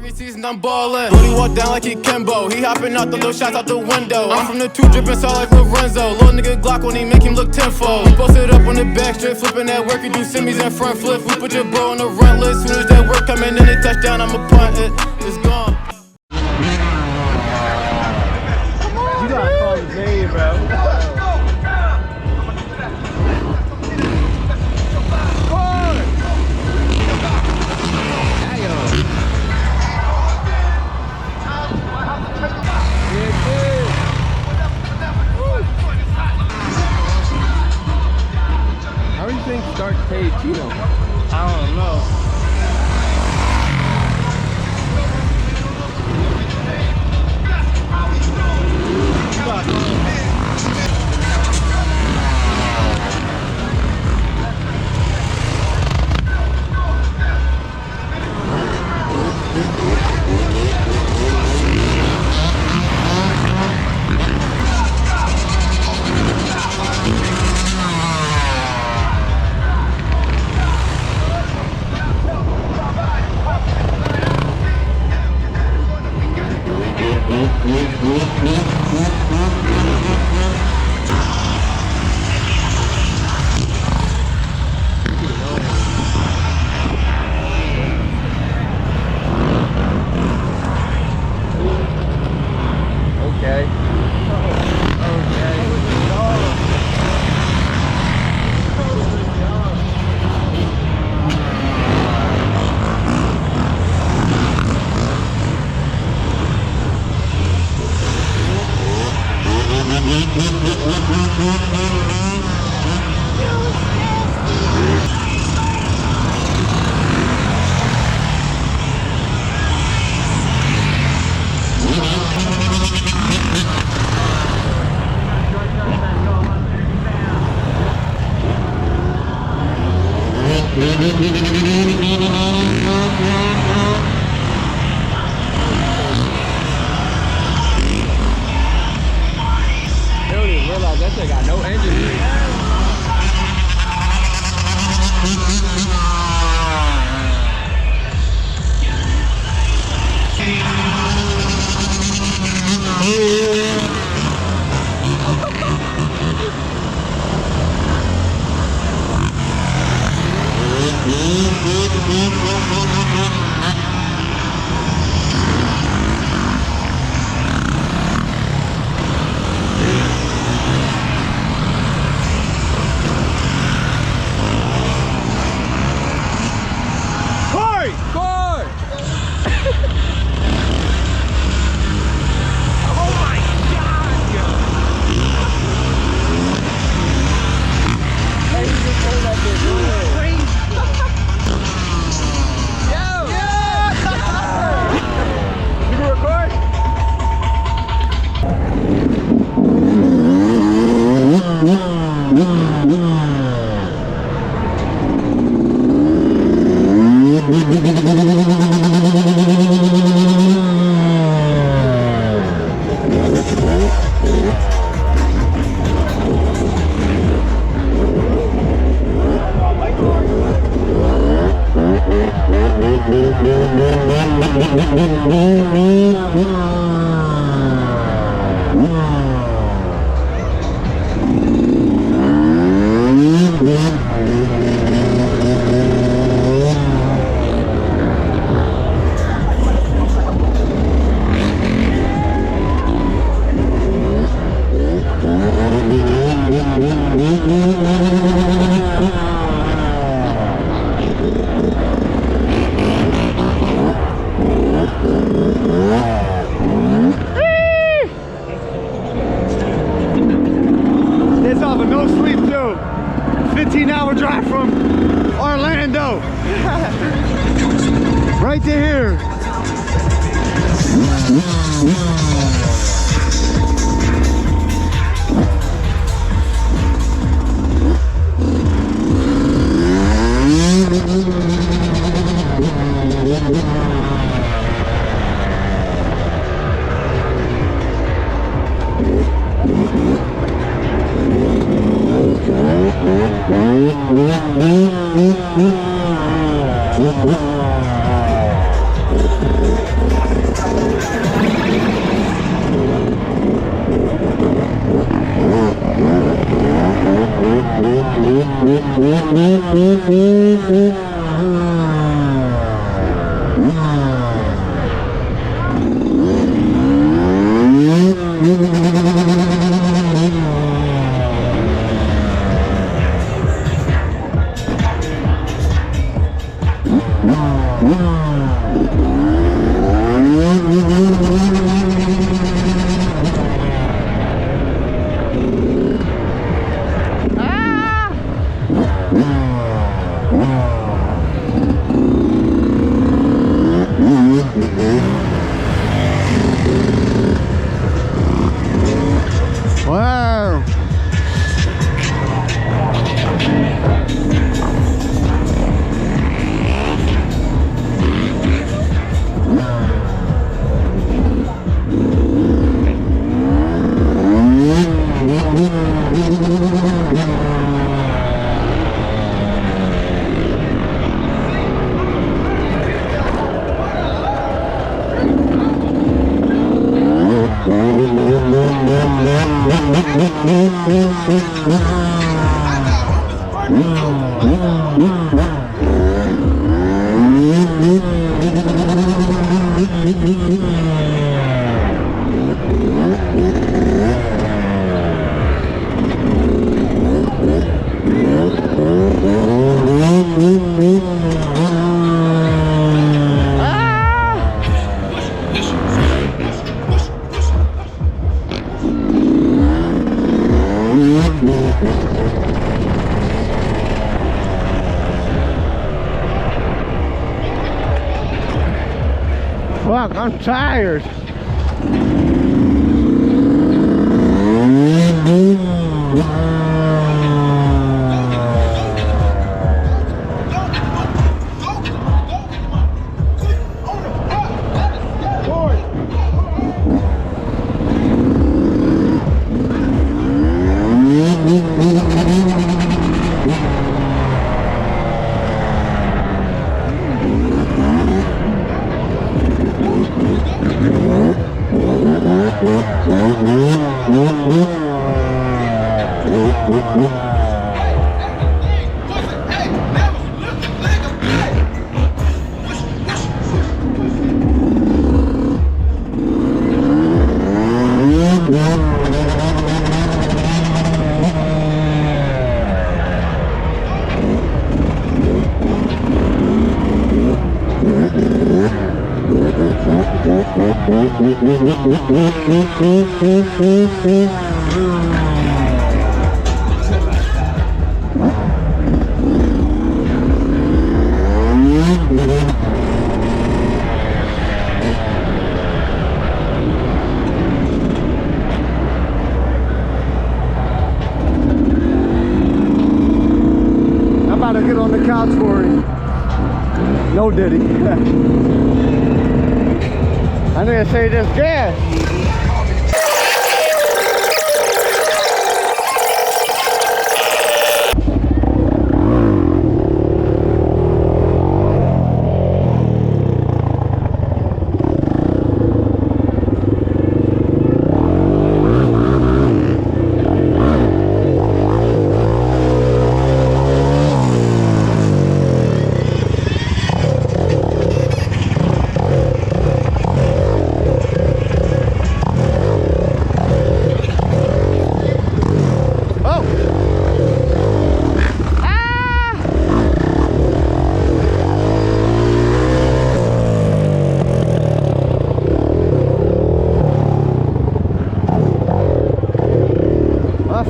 Every season I'm ballin'. Brody walk down like he Kimbo. He hopping out the little shots out the window. I'm from the 2 drippin' saw like Lorenzo. Little nigga Glock on him, make him look tenfold. We posted up on the back strip, flipping that work. You do semis and front flip. We put your bro on the run list. Soon as that work come in, then they touchdown, I'ma punt it. It's gone. You gotta call the name, bro. How do you think Stark paid Tito? I don't know. It's off a no sleep too. 15-hour drive from Orlando. Right to here. Wow. Fuck, I'm tired. I'm about to get on the couch for you. No diddy. I need to say this gas.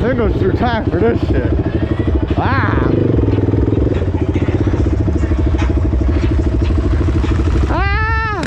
Fingers too tight for this shit. Ah! Ah!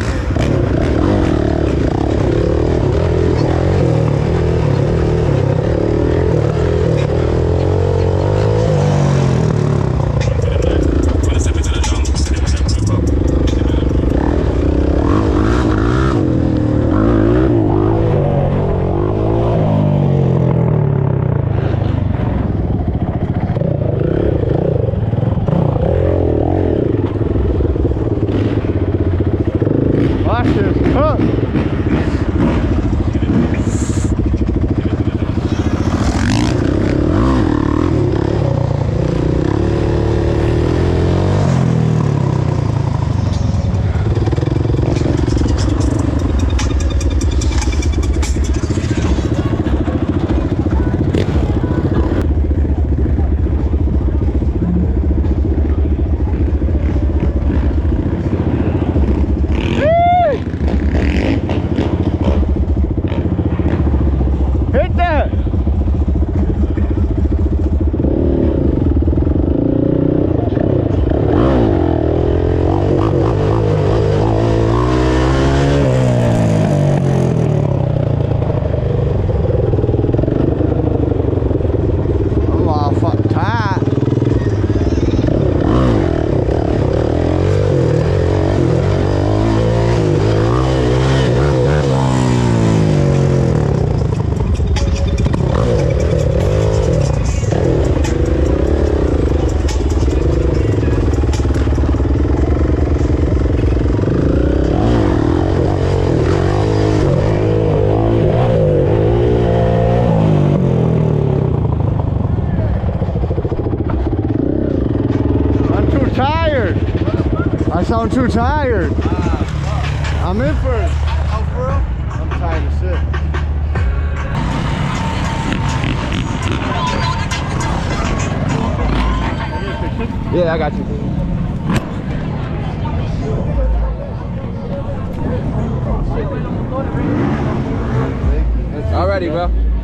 Watch this. Huh. I'm too tired. I'm in first. Oh, for real? I'm tired as shit. Yeah, I got you. Alrighty, bro.